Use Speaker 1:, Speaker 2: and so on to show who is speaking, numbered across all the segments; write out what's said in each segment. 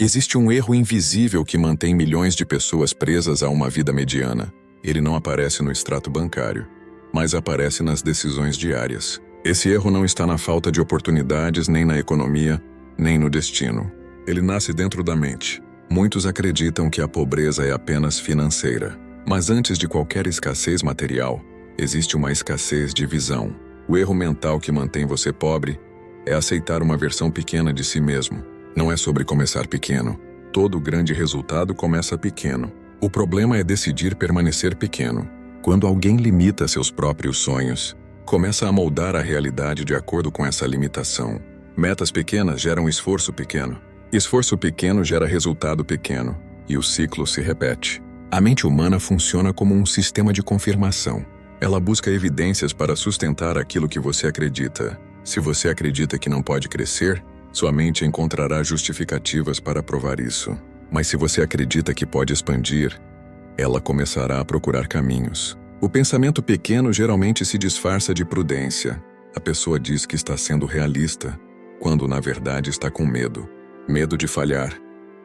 Speaker 1: Existe um erro invisível que mantém milhões de pessoas presas a uma vida mediana. Ele não aparece no extrato bancário, mas aparece nas decisões diárias. Esse erro não está na falta de oportunidades, nem na economia, nem no destino. Ele nasce dentro da mente. Muitos acreditam que a pobreza é apenas financeira. Mas antes de qualquer escassez material, existe uma escassez de visão. O erro mental que mantém você pobre é aceitar uma versão pequena de si mesmo. Não é sobre começar pequeno. Todo grande resultado começa pequeno. O problema é decidir permanecer pequeno. Quando alguém limita seus próprios sonhos, começa a moldar a realidade de acordo com essa limitação. Metas pequenas geram esforço pequeno. Esforço pequeno gera resultado pequeno. E o ciclo se repete. A mente humana funciona como um sistema de confirmação. Ela busca evidências para sustentar aquilo que você acredita. Se você acredita que não pode crescer, sua mente encontrará justificativas para provar isso. Mas se você acredita que pode expandir, ela começará a procurar caminhos. O pensamento pequeno geralmente se disfarça de prudência. A pessoa diz que está sendo realista, quando na verdade está com medo. Medo de falhar,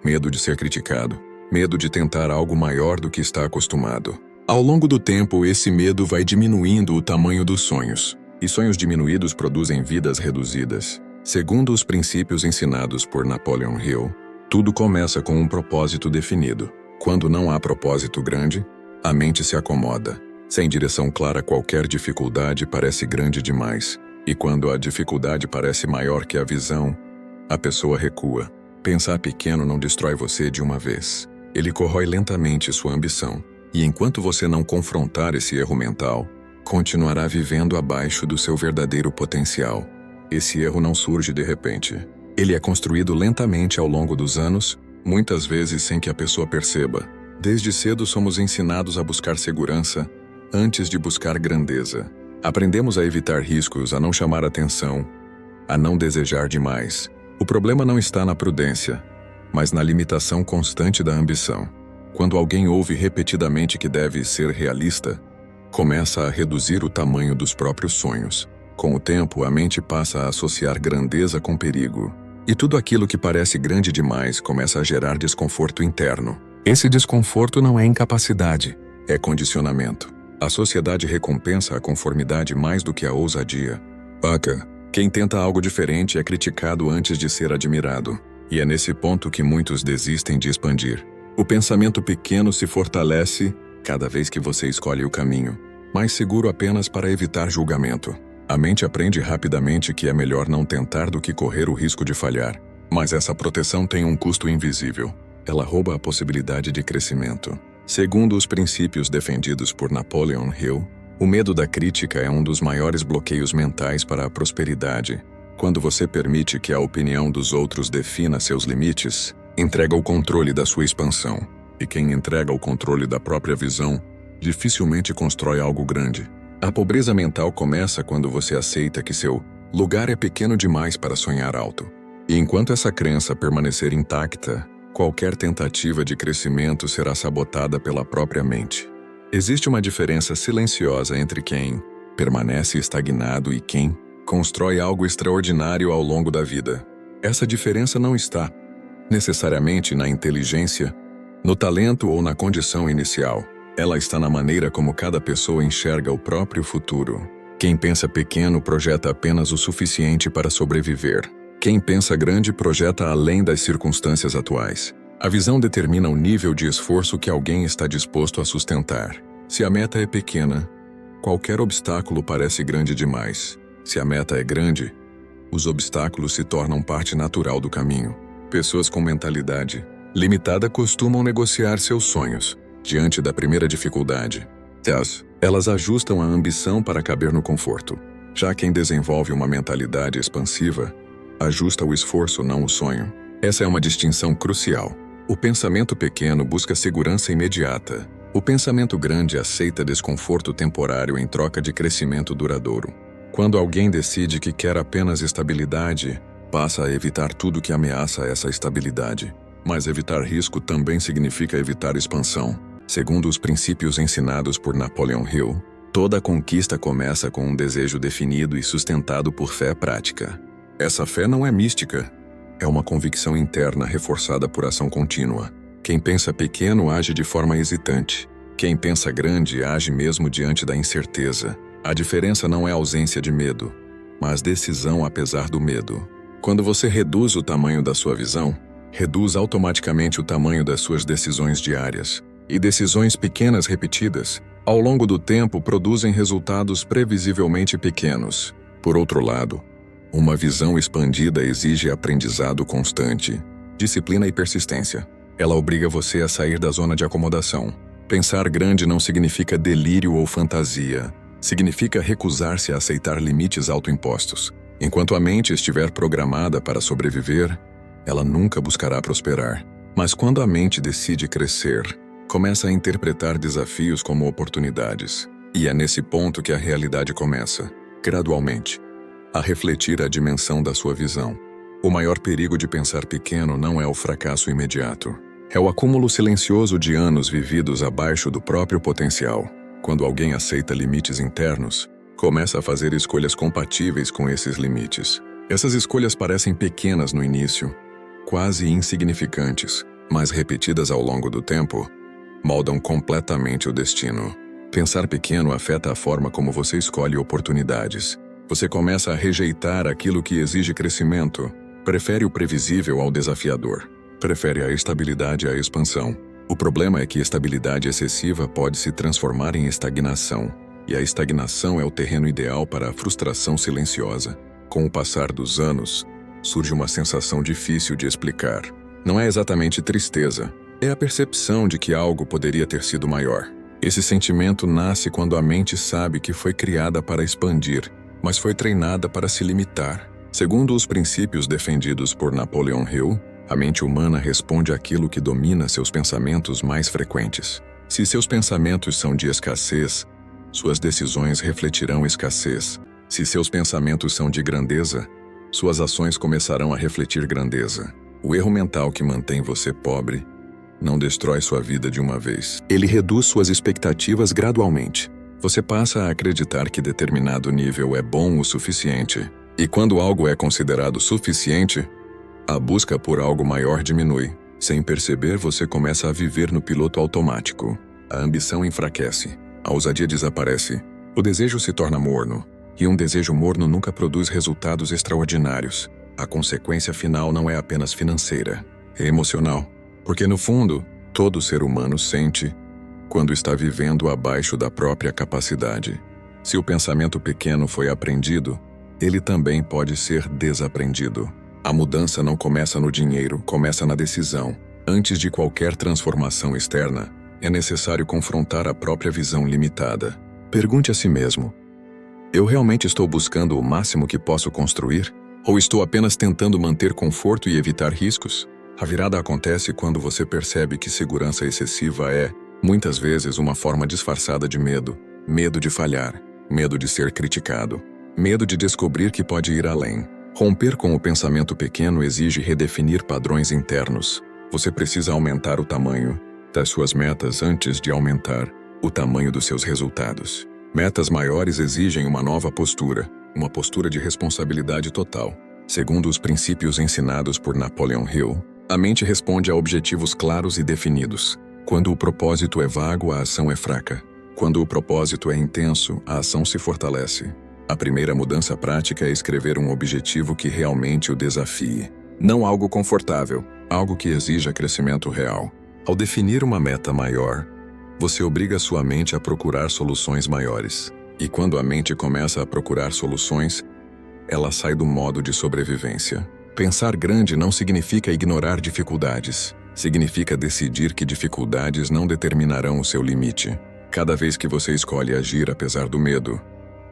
Speaker 1: medo de ser criticado, medo de tentar algo maior do que está acostumado. Ao longo do tempo, esse medo vai diminuindo o tamanho dos sonhos. E sonhos diminuídos produzem vidas reduzidas. Segundo os princípios ensinados por Napoleon Hill, tudo começa com um propósito definido. Quando não há propósito grande, a mente se acomoda. Sem direção clara, qualquer dificuldade parece grande demais. E quando a dificuldade parece maior que a visão, a pessoa recua. Pensar pequeno não destrói você de uma vez. Ele corrói lentamente sua ambição. E enquanto você não confrontar esse erro mental, continuará vivendo abaixo do seu verdadeiro potencial. Esse erro não surge de repente. Ele é construído lentamente ao longo dos anos, muitas vezes sem que a pessoa perceba. Desde cedo somos ensinados a buscar segurança antes de buscar grandeza. Aprendemos a evitar riscos, a não chamar atenção, a não desejar demais. O problema não está na prudência, mas na limitação constante da ambição. Quando alguém ouve repetidamente que deve ser realista, começa a reduzir o tamanho dos próprios sonhos. Com o tempo, a mente passa a associar grandeza com perigo. E tudo aquilo que parece grande demais começa a gerar desconforto interno. Esse desconforto não é incapacidade, é condicionamento. A sociedade recompensa a conformidade mais do que a ousadia. Quem tenta algo diferente é criticado antes de ser admirado. E é nesse ponto que muitos desistem de expandir. O pensamento pequeno se fortalece cada vez que você escolhe o caminho, mais seguro apenas para evitar julgamento. A mente aprende rapidamente que é melhor não tentar do que correr o risco de falhar. Mas essa proteção tem um custo invisível. Ela rouba a possibilidade de crescimento. Segundo os princípios defendidos por Napoleon Hill, o medo da crítica é um dos maiores bloqueios mentais para a prosperidade. Quando você permite que a opinião dos outros defina seus limites, entrega o controle da sua expansão. E quem entrega o controle da própria visão, dificilmente constrói algo grande. A pobreza mental começa quando você aceita que seu lugar é pequeno demais para sonhar alto. E enquanto essa crença permanecer intacta, qualquer tentativa de crescimento será sabotada pela própria mente. Existe uma diferença silenciosa entre quem permanece estagnado e quem constrói algo extraordinário ao longo da vida. Essa diferença não está necessariamente na inteligência, no talento ou na condição inicial. Ela está na maneira como cada pessoa enxerga o próprio futuro. Quem pensa pequeno projeta apenas o suficiente para sobreviver. Quem pensa grande projeta além das circunstâncias atuais. A visão determina o nível de esforço que alguém está disposto a sustentar. Se a meta é pequena, qualquer obstáculo parece grande demais. Se a meta é grande, os obstáculos se tornam parte natural do caminho. Pessoas com mentalidade limitada costumam negociar seus sonhos diante da primeira dificuldade. Elas ajustam a ambição para caber no conforto. Já quem desenvolve uma mentalidade expansiva, ajusta o esforço, não o sonho. Essa é uma distinção crucial. O pensamento pequeno busca segurança imediata. O pensamento grande aceita desconforto temporário em troca de crescimento duradouro. Quando alguém decide que quer apenas estabilidade, passa a evitar tudo que ameaça essa estabilidade. Mas evitar risco também significa evitar expansão. Segundo os princípios ensinados por Napoleon Hill, toda conquista começa com um desejo definido e sustentado por fé prática. Essa fé não é mística, É uma convicção interna reforçada por ação contínua. Quem pensa pequeno age de forma hesitante. Quem pensa grande age mesmo diante da incerteza. A diferença não é ausência de medo, mas decisão apesar do medo. Quando você reduz o tamanho da sua visão, reduz automaticamente o tamanho das suas decisões diárias. E decisões pequenas repetidas, ao longo do tempo, produzem resultados previsivelmente pequenos. Por outro lado, uma visão expandida exige aprendizado constante, disciplina e persistência. Ela obriga você a sair da zona de acomodação. Pensar grande não significa delírio ou fantasia. Significa recusar-se a aceitar limites autoimpostos. Enquanto a mente estiver programada para sobreviver, ela nunca buscará prosperar. Mas quando a mente decide crescer, começa a interpretar desafios como oportunidades. E é nesse ponto que a realidade começa, gradualmente, a refletir a dimensão da sua visão. O maior perigo de pensar pequeno não é o fracasso imediato. É o acúmulo silencioso de anos vividos abaixo do próprio potencial. Quando alguém aceita limites internos, começa a fazer escolhas compatíveis com esses limites. Essas escolhas parecem pequenas no início, quase insignificantes, mas repetidas ao longo do tempo, moldam completamente o destino. Pensar pequeno afeta a forma como você escolhe oportunidades. Você começa a rejeitar aquilo que exige crescimento, prefere o previsível ao desafiador, prefere a estabilidade à expansão. O problema é que estabilidade excessiva pode se transformar em estagnação, e a estagnação é o terreno ideal para a frustração silenciosa. Com o passar dos anos, surge uma sensação difícil de explicar. Não é exatamente tristeza, é a percepção de que algo poderia ter sido maior. Esse sentimento nasce quando a mente sabe que foi criada para expandir, mas foi treinada para se limitar. Segundo os princípios defendidos por Napoleon Hill, a mente humana responde àquilo que domina seus pensamentos mais frequentes. Se seus pensamentos são de escassez, suas decisões refletirão escassez. Se seus pensamentos são de grandeza, suas ações começarão a refletir grandeza. O erro mental que mantém você pobre não destrói sua vida de uma vez. Ele reduz suas expectativas gradualmente. Você passa a acreditar que determinado nível é bom o suficiente. E quando algo é considerado suficiente, a busca por algo maior diminui. Sem perceber, você começa a viver no piloto automático. A ambição enfraquece. A ousadia desaparece. O desejo se torna morno. E um desejo morno nunca produz resultados extraordinários. A consequência final não é apenas financeira, é emocional. Porque no fundo, todo ser humano sente quando está vivendo abaixo da própria capacidade. Se o pensamento pequeno foi aprendido, ele também pode ser desaprendido. A mudança não começa no dinheiro, começa na decisão. Antes de qualquer transformação externa, é necessário confrontar a própria visão limitada. Pergunte a si mesmo: eu realmente estou buscando o máximo que posso construir? Ou estou apenas tentando manter conforto e evitar riscos? A virada acontece quando você percebe que segurança excessiva é, muitas vezes, uma forma disfarçada de medo. Medo de falhar, medo de ser criticado, medo de descobrir que pode ir além. Romper com o pensamento pequeno exige redefinir padrões internos. Você precisa aumentar o tamanho das suas metas antes de aumentar o tamanho dos seus resultados. Metas maiores exigem uma nova postura, uma postura de responsabilidade total. Segundo os princípios ensinados por Napoleon Hill, a mente responde a objetivos claros e definidos. Quando o propósito é vago, a ação é fraca. Quando o propósito é intenso, a ação se fortalece. A primeira mudança prática é escrever um objetivo que realmente o desafie. Não algo confortável, algo que exija crescimento real. Ao definir uma meta maior, você obriga sua mente a procurar soluções maiores. E quando a mente começa a procurar soluções, ela sai do modo de sobrevivência. Pensar grande não significa ignorar dificuldades. Significa decidir que dificuldades não determinarão o seu limite. Cada vez que você escolhe agir apesar do medo,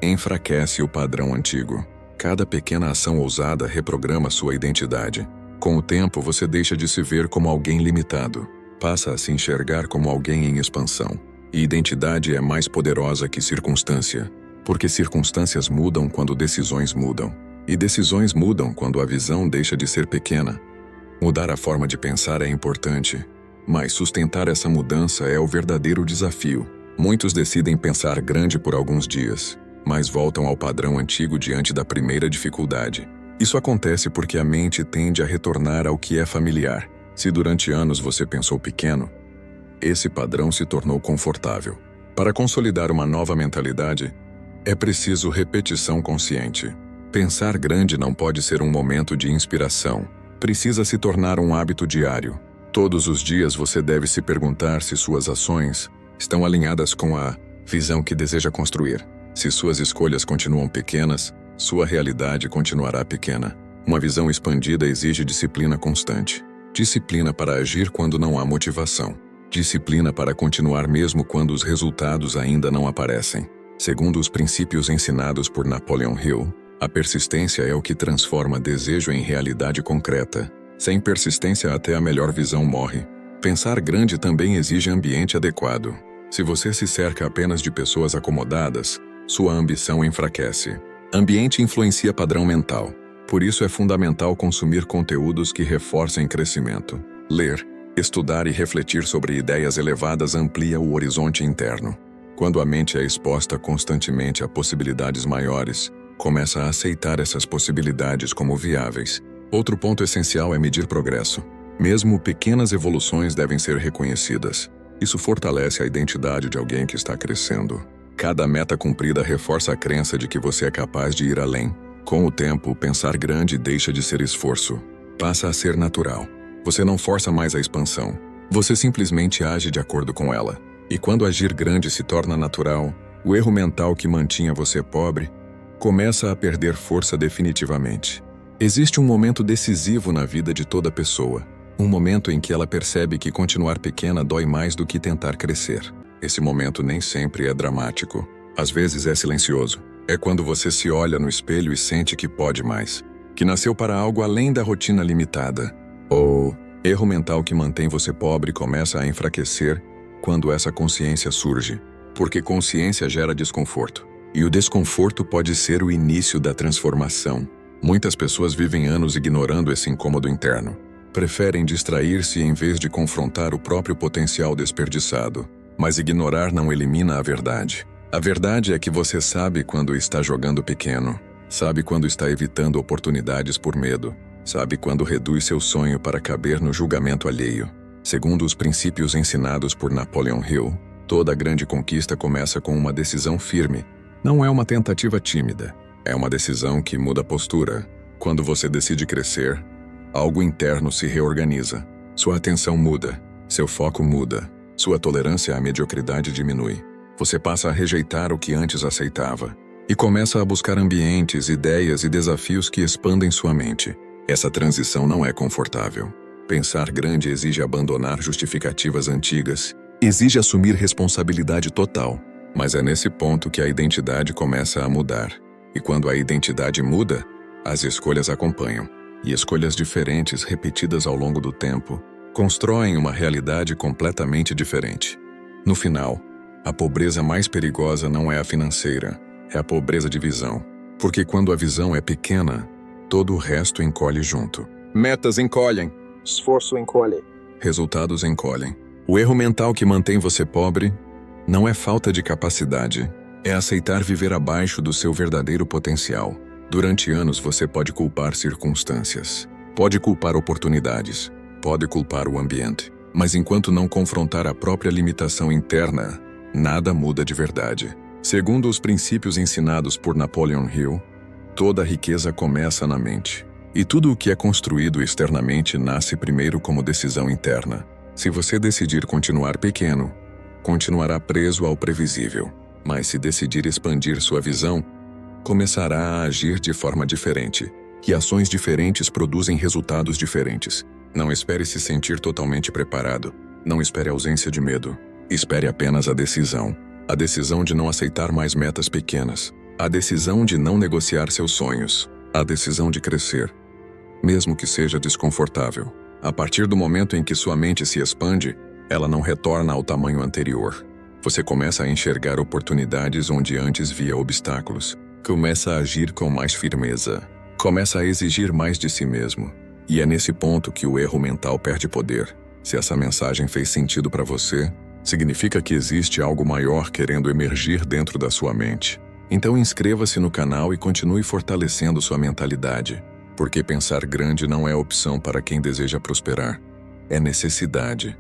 Speaker 1: enfraquece o padrão antigo. Cada pequena ação ousada reprograma sua identidade. Com o tempo, você deixa de se ver como alguém limitado. Passa a se enxergar como alguém em expansão. E identidade é mais poderosa que circunstância. Porque circunstâncias mudam quando decisões mudam. E decisões mudam quando a visão deixa de ser pequena. Mudar a forma de pensar é importante, mas sustentar essa mudança é o verdadeiro desafio. Muitos decidem pensar grande por alguns dias, mas voltam ao padrão antigo diante da primeira dificuldade. Isso acontece porque a mente tende a retornar ao que é familiar. Se durante anos você pensou pequeno, esse padrão se tornou confortável. Para consolidar uma nova mentalidade, é preciso repetição consciente. Pensar grande não pode ser um momento de inspiração. Precisa se tornar um hábito diário. Todos os dias você deve se perguntar se suas ações estão alinhadas com a visão que deseja construir. Se suas escolhas continuam pequenas, sua realidade continuará pequena. Uma visão expandida exige disciplina constante. Disciplina para agir quando não há motivação. Disciplina para continuar mesmo quando os resultados ainda não aparecem. Segundo os princípios ensinados por Napoleon Hill, a persistência é o que transforma desejo em realidade concreta. Sem persistência, até a melhor visão morre. Pensar grande também exige ambiente adequado. Se você se cerca apenas de pessoas acomodadas, sua ambição enfraquece. Ambiente influencia padrão mental. Por isso é fundamental consumir conteúdos que reforcem crescimento. Ler, estudar e refletir sobre ideias elevadas amplia o horizonte interno. Quando a mente é exposta constantemente a possibilidades maiores, começa a aceitar essas possibilidades como viáveis. Outro ponto essencial é medir progresso. Mesmo pequenas evoluções devem ser reconhecidas. Isso fortalece a identidade de alguém que está crescendo. Cada meta cumprida reforça a crença de que você é capaz de ir além. Com o tempo, pensar grande deixa de ser esforço. Passa a ser natural. Você não força mais a expansão. Você simplesmente age de acordo com ela. E quando agir grande se torna natural, o erro mental que mantinha você pobre começa a perder força definitivamente. Existe um momento decisivo na vida de toda pessoa. Um momento em que ela percebe que continuar pequena dói mais do que tentar crescer. Esse momento nem sempre é dramático. Às vezes é silencioso. É quando você se olha no espelho e sente que pode mais. Que nasceu para algo além da rotina limitada. O erro mental que mantém você pobre começa a enfraquecer quando essa consciência surge. Porque consciência gera desconforto. E o desconforto pode ser o início da transformação. Muitas pessoas vivem anos ignorando esse incômodo interno. Preferem distrair-se em vez de confrontar o próprio potencial desperdiçado. Mas ignorar não elimina a verdade. A verdade é que você sabe quando está jogando pequeno. Sabe quando está evitando oportunidades por medo. Sabe quando reduz seu sonho para caber no julgamento alheio. Segundo os princípios ensinados por Napoleon Hill, toda grande conquista começa com uma decisão firme. Não é uma tentativa tímida. É uma decisão que muda a postura. Quando você decide crescer, algo interno se reorganiza. Sua atenção muda. Seu foco muda. Sua tolerância à mediocridade diminui. Você passa a rejeitar o que antes aceitava. E começa a buscar ambientes, ideias e desafios que expandem sua mente. Essa transição não é confortável. Pensar grande exige abandonar justificativas antigas. Exige assumir responsabilidade total. Mas é nesse ponto que a identidade começa a mudar. E quando a identidade muda, as escolhas acompanham. E escolhas diferentes, repetidas ao longo do tempo, constroem uma realidade completamente diferente. No final, a pobreza mais perigosa não é a financeira, é a pobreza de visão. Porque quando a visão é pequena, todo o resto encolhe junto. Metas encolhem.
Speaker 2: Esforço encolhe.
Speaker 1: Resultados encolhem. O erro mental que mantém você pobre não é falta de capacidade, é aceitar viver abaixo do seu verdadeiro potencial. Durante anos você pode culpar circunstâncias, pode culpar oportunidades, pode culpar o ambiente. Mas enquanto não confrontar a própria limitação interna, nada muda de verdade. Segundo os princípios ensinados por Napoleon Hill, toda riqueza começa na mente. E tudo o que é construído externamente nasce primeiro como decisão interna. Se você decidir continuar pequeno, continuará preso ao previsível. Mas se decidir expandir sua visão, começará a agir de forma diferente. E ações diferentes produzem resultados diferentes. Não espere se sentir totalmente preparado. Não espere a ausência de medo. Espere apenas a decisão. A decisão de não aceitar mais metas pequenas. A decisão de não negociar seus sonhos. A decisão de crescer, mesmo que seja desconfortável. A partir do momento em que sua mente se expande, ela não retorna ao tamanho anterior. Você começa a enxergar oportunidades onde antes via obstáculos. Começa a agir com mais firmeza. Começa a exigir mais de si mesmo. E é nesse ponto que o erro mental perde poder. Se essa mensagem fez sentido para você, significa que existe algo maior querendo emergir dentro da sua mente. Então inscreva-se no canal e continue fortalecendo sua mentalidade. Porque pensar grande não é opção para quem deseja prosperar. É necessidade.